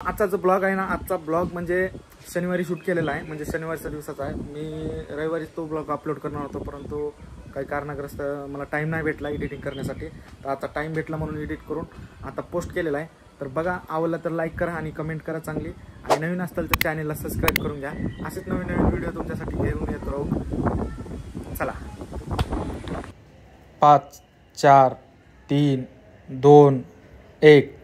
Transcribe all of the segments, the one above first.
आजचा जो ब्लॉग आहे ना, आजचा ब्लॉग म्हणजे शनिवारी शूट केलेला आहे, म्हणजे शनिवारच्या दिवसाचा आहे. मी रविवारी तो ब्लॉग अपलोड करणार होतो, परंतु काही कारणाग्रस्त मला टाईम नाही भेटला एडिटिंग करण्यासाठी. तर आता टाईम भेटला म्हणून एडिट करून आता पोस्ट केलेला आहे. तर बघा, आवडला तर लाईक करा आणि कमेंट करा चांगली, आणि नवीन असेल तर चॅनेलला सबस्क्राईब करून घ्या. असेच नवीन नवीन व्हिडिओ तुमच्यासाठी घेऊन येत राहू. चला. 5 4 3 2 1.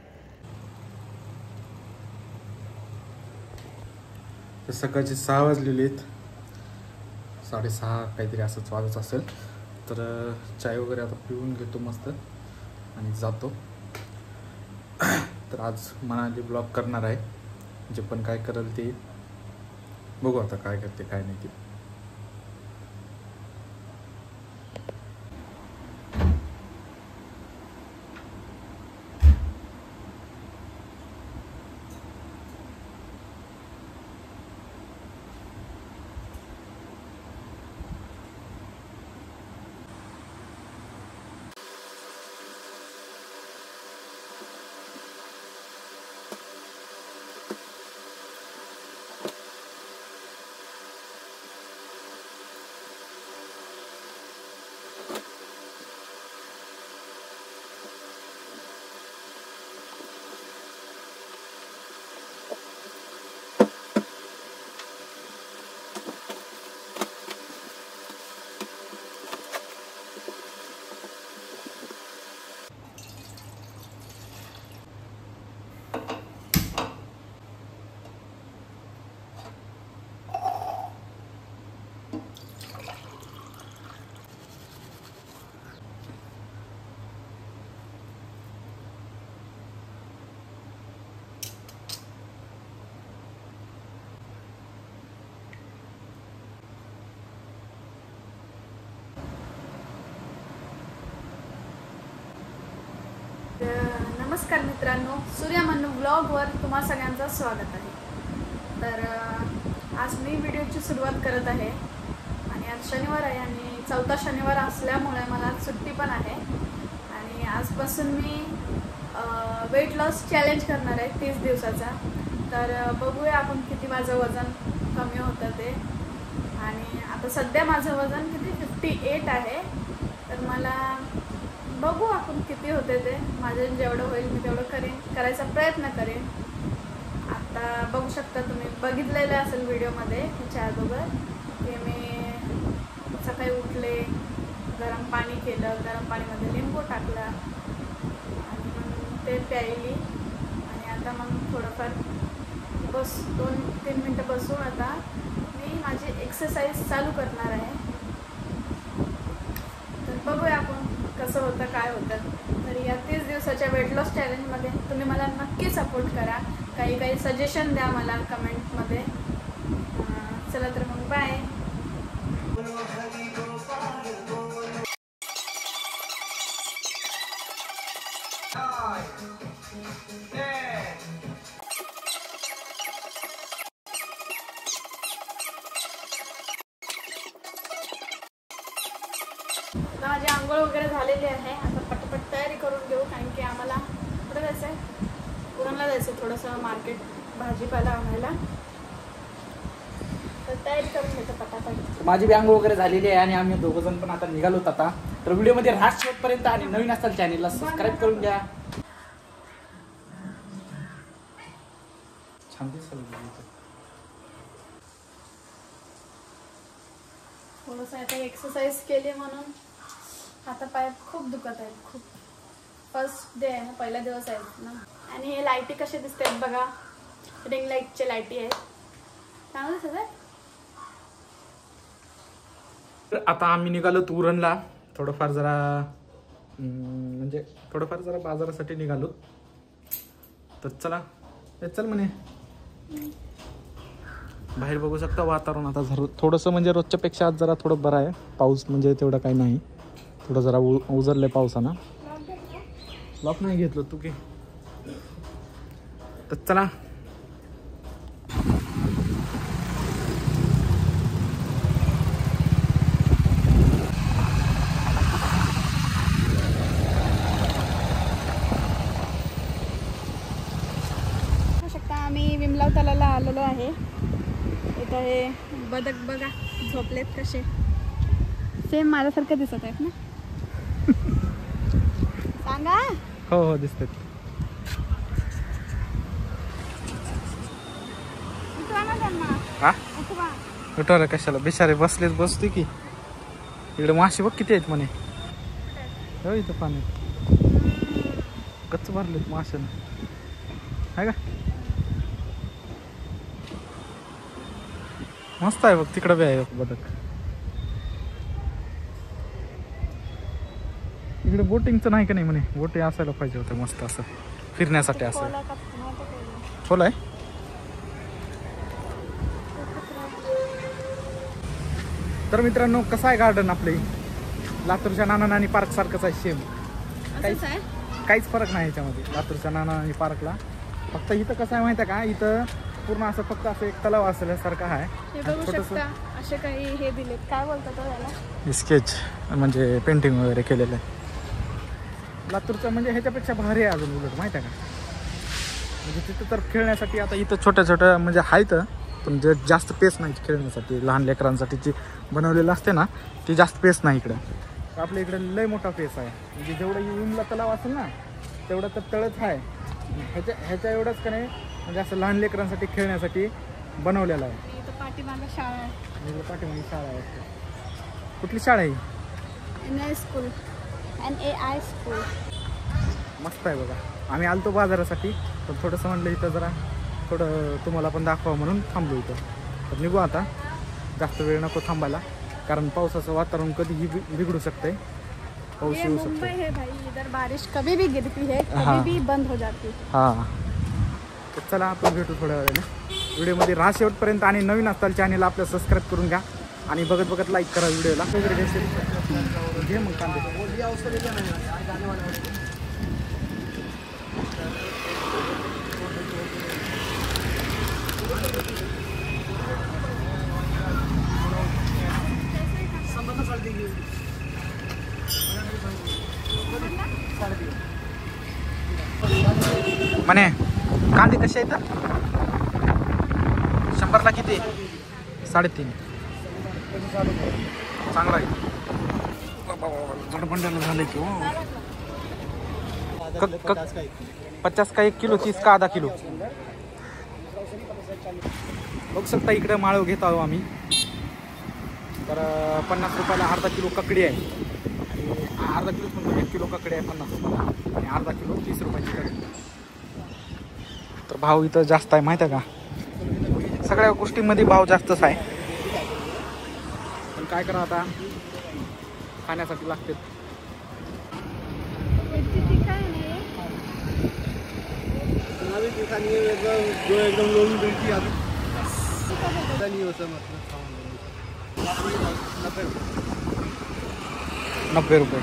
तर सकाळचे 6 वाजलेले आहेत, 6:30 काहीतरी असंच वाजत असेल. तर चाय वगैरे आता पिऊन घेतो मस्त आणि जातो. तर आज मनाली ब्लॉग करणार आहे, जे पण काय करेल ते बघू, आता काय करते काय नाही ते. नमस्कार मित्रांनो, सूर्या मन्नू ब्लॉगवर तुम्हा सगळ्यांचं स्वागत आहे. तर आज मी व्हिडिओची सुरुवात करत आहे, आणि आज शनिवार आहे आणि 4था शनिवार असल्यामुळे मला सुट्टी पण आहे. आणि आजपासून मी वेट लॉस चॅलेंज करणार आहे 30 दिवसाचा. तर बघूया आपण किती माझं वजन कमी होतं ते. आणि आता सध्या माझं वजन किती 58 आहे. तर मला बघू आपण किती होते ते. माझं जेवढं होईल मी तेवढं करायचा प्रयत्न करेन. आता बघू शकता तुम्ही, बघितलेलं असेल व्हिडिओमध्ये ह्याच्या अगोदर, की मी सकाळी उठले, गरम पाणी केलं, गरम पाणीमध्ये लिंबू टाकला आणि मग ते प्यायली. आणि आता मग थोडंफार 2-3 मिनटं बसून आता मी माझी एक्सरसाइज चालू करणार आहे. तर बघूया आपण कसं होतं काय होतं. तर या 30 दिवसाच्या वेट लॉस चॅलेंजमध्ये तुम्ही मला नक्की सपोर्ट करा. काही सजेशन द्या मला कमेंटमध्ये. चला तर मग बाय. आता माझी आंघोळ वगैरे झालेली आहे. आता पटपट तयारी करून घेऊ, कारण की आम्हाला कुठं जायचं आहे, पुरणला जायचं आहे थोडंसं मार्केट, भाजीपाला आणायला. तर तयारी करून घेतो पटापट. माझी बी आंघोळ वगैरे झालेली आहे आणि आम्ही दोघंजण पण आता निघालोत. आता तर व्हिडिओमध्ये राहा शेवटपर्यंत, आणि नवीन असताल चॅनेलला सबस्क्राईब करून घ्या. छान दिसलं. थोडंसं आता एक्सरसाइज केली म्हणून आता पाय खूप दुखत आहेत खूप. फर्स्ट डे आहे ना, पहिला दिवस आहे ना. आणि हे लाईटी कसे दिसतात बघा, रिंग लाईटचे लाईटी आहेत, चांगलं दिसत आहे. आता आम्ही निघालो उरणला, थोडंफार जरा बाजारासाठी निघालो. तर चला, चल म्हणे. बाहेर बघू शकता वातावरण आता थोडंसं म्हणजे रोजच्या पेक्षा आज जरा थोडं बरं आहे. पाऊस म्हणजे तेवढं काही नाही, थोडं जरा उजरलंय पावसानं. लॉक नाही घेतलं तू की. तर चला. आम्ही विमलाव तलाला आलेलो आहे. इथं हे बदक बघा झोपलेत कसे, सेम माझ्यासारखे दिसत आहेत ना. सांगा. हो हो दिसतात. हा उठवलं कशाला, बिचारे बसलेच बसते की. इकडे मासे बघ किती आहेत म्हणे. हो इथं पाण्यात गच्च भरलेत माशानं आहे का. मस्त आहे बघ, तिकडं बी आहे बदक. इकडे बोटिंगचं नाही का नाही म्हणे, बोटी असायला पाहिजे होतं मस्त असं फिरण्यासाठी. असं खोल आहे. तर मित्रांनो कसं आहे गार्डन आपले लातूरच्या नाना नानी पार्क सारखंच आहे सेम. काहीच फरक नाही याच्यामध्ये लातूरच्या नाना नानी पार्कला. फक्त इथं कसं आहे माहिती आहे का, इथं पूर्ण असं फक्त असं एक तलाव असल्यासारखं आहे. असे काही हे दिलेत, काय बोलतात त्याला, स्केच म्हणजे पेंटिंग वगैरे केलेलं आहे. लातूरचं म्हणजे ह्याच्यापेक्षा भारी आहे अजून उलट माहिती आहे का. म्हणजे तिथं तर खेळण्यासाठी आता इथं छोट्या छोट्या म्हणजे आहेत, पण जे जास्त पेस नाही खेळण्यासाठी. लहान लेकरांसाठी जी बनवलेलं असते ना ती जास्त पेस नाही इकडं. आपल्या इकडे लय मोठा पेस आहे. म्हणजे जेवढं विमला तलाव असेल ना तेवढं तर तळच आहे. ह्याच्या एवढंच का नाही म्हणजे असं लहान लेकरांसाठी खेळण्यासाठी बनवलेलं आहे. पाठीमागे शाळा आहे. पाठीमागे शाळा आहे. कुठली शाळा आहे? NAI school. NAI school. मस्त आहे बघा. आम्ही आलतो बाजारासाठी, पण थोडंसं म्हणलं इथं जरा थोडं तुम्हाला पण दाखवा म्हणून थांबलो इथं. तर निघू आता, जास्त वेळ नको थांबायला, कारण पावसाचं वातावरण कधीही बिघडू शकतंय. पाऊस येऊ शकतो. मुंबई है भाई, इधर बारिश कभी भी गिरती है, कभी भी बंद हो जाती है. हां तर चला आपण भेटू थोड्या वेळाने व्हिडिओमध्ये. राहा शेवटपर्यंत आणि नवीन असताल चॅनेलला आपलं सबस्क्राईब करून घ्या आणि बघत बघत लाईक करा व्हिडिओला. घे मग कांदे. म्हणे कांदे कसे आहेत? 100ला किती? 3.5. चांगला आहे. जडबंड्याला झाले की 50 का 1 किलो, 30 का आधा किलो. बघू शकता इकडे माळव घेत आहो आम्ही. तर 50 रुपयाला अर्धा किलो ककडी आहे. आणि अर्धा किलो म्हणजे 1 किलो ककडी आहे 50 रुपयाला, आणि अर्धा किलो 30 रुपयाची ककडी. तर भाव इथं जास्त आहे माहिती आहे का. सगळ्या गोष्टींमध्ये भाव जास्तच आहे, पण काय करा आता, खाण्यासाठी लागते. एकदम लोन भेटती 90 रुपये.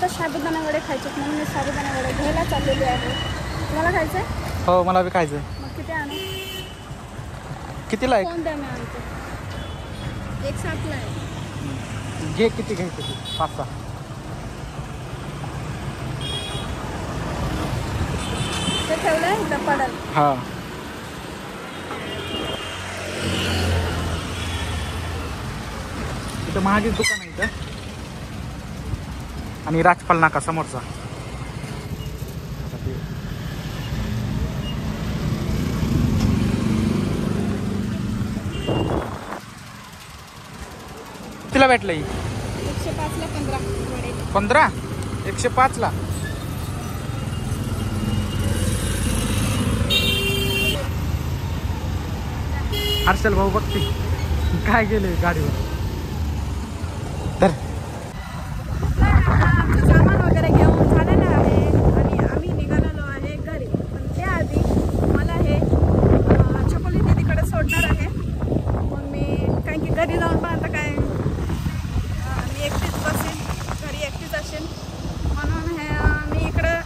तर साबुदाणा वडे खायचे म्हणून मी साबुदाणा वडे घ्यायला चाललेली आहे. तुम्हाला खायचं आहे? हो मला बी खायचं आहे. मग किती आणू? कितीला आहे? कोण द्या मी आणते. 1.60ला आहे. घे किती घ्यायचं? 5-6 ते ठेवलंय पडल. हां इथं महागीच दुकान आहे इथं, आणि राजपाल नाका समोरचा. कितीला भेटलं? 105ला 15 वडे. 15? 105ला. हर्षल भाऊ बघते काय गेले गाडीवर. तर सामान वगैरे घेऊन झालेलं आहे आणि आम्ही निघालेलो आहे घरी. पण त्याआधी मला हे चकोली दीदीकडे सोडणार आहे. मग मी कारण की घरी जाऊन पण आता काय मी एकटीच बसेन, घरी एकटीच असेल, म्हणून हे मी इकडं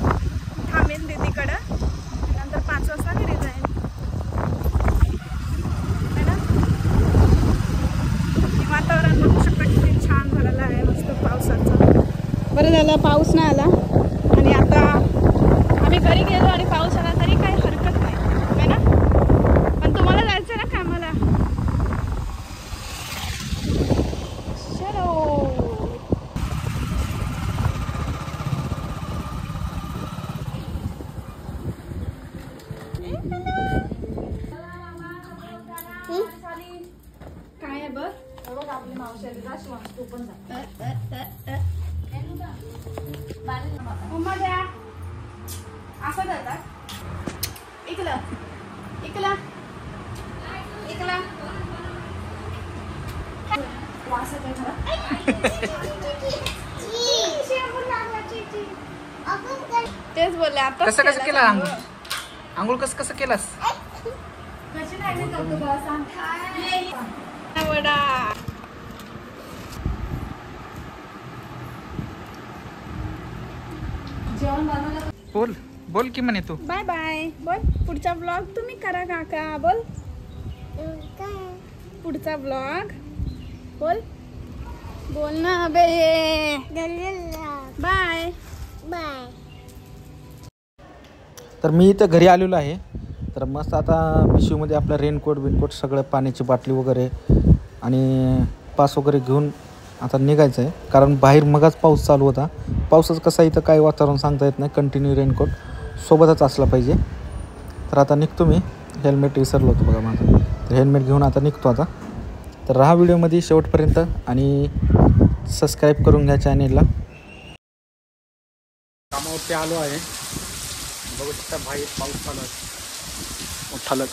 थांबेन दीदीकडं. नंतर 5 वाजता घरी जाईन. है ना? झालं पाऊस नाही आला आणि आता आम्ही घरी गेलो आणि पाऊस आला तरी काही हरकत नाही है ना. पण तुम्हाला जायचं ना कामाला. चलो काय आहे बघ आपली मावशी तू पण मम्मा द्या असं जातात इकला इकला इकला तेच बोलले आता कसं कसं केलं आंघोळ कसं केलास. वडा जेवण बनवलं. बोल बोल की म्हणे तू. बाय बाय बोल. पुढचा ब्लॉग तुम्ही करा काका. बोल पुढचा ब्लॉग बोल बोल ना बे. Bye bye. तर मी इथं घरी आलेलो आहे. तर मस्त आता पिशवीमध्ये आपलं रेनकोट बिनकोट सगळं पाण्याची बाटली वगैरे आणि पास वगैरे घेऊन आता निघायचं आहे. कारण बाहेर मगाच पाऊस चालू होता. पावसाचं कसं इथं काही वातावरण सांगता येत नाही. कंटिन्यू रेनकोट सोबतच असला पाहिजे. तर आता निघतो मी. हेल्मेट विसरलो होतो बघा माझं. तर हेल्मेट घेऊन आता निघतो आता. तर राहा व्हिडिओमध्ये शेवटपर्यंत आणि सबस्क्राईब करून घ्या चॅनेलला. कामावरती आलो आहे. बघू शकता बाहेर पाऊस चालू आहे मोठा लट.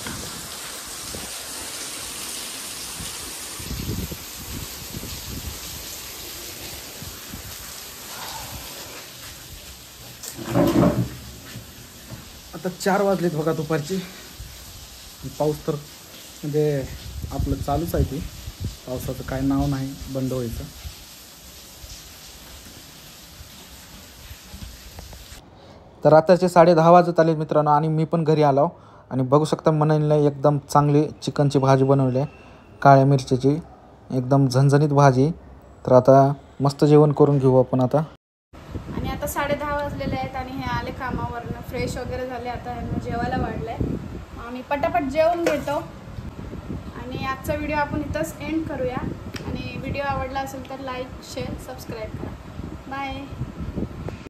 आता 4 वाजलेत बघा दुपारची. पाऊस तर म्हणजे आपलं चालूच आहे की. पावसाचं काय नाव नाही बंद व्हायचं. तर आताचे 10:30 वाजत आले मित्रांनो आणि मी पण घरी आलो आणि बघू शकता मनईला एकदम चांगली चिकनची भाजी बनवली आहे. काळ्या मिरचीची एकदम झणझणीत भाजी. तर आता मस्त जेवण करून घेऊ आपण आता. आणि आता 10:30 वाजलेले आहेत आणि हे आले कामावरनं फ्रेश वगैरे झाले. आता ह्यांना जेवायला वाढलंय. आम्ही पटापट जेवून घेतो आणि आजचा व्हिडिओ आपण इथंच एंड करूया. आणि व्हिडिओ आवडला असेल तर लाईक शेअर सबस्क्राईब करा. बाय.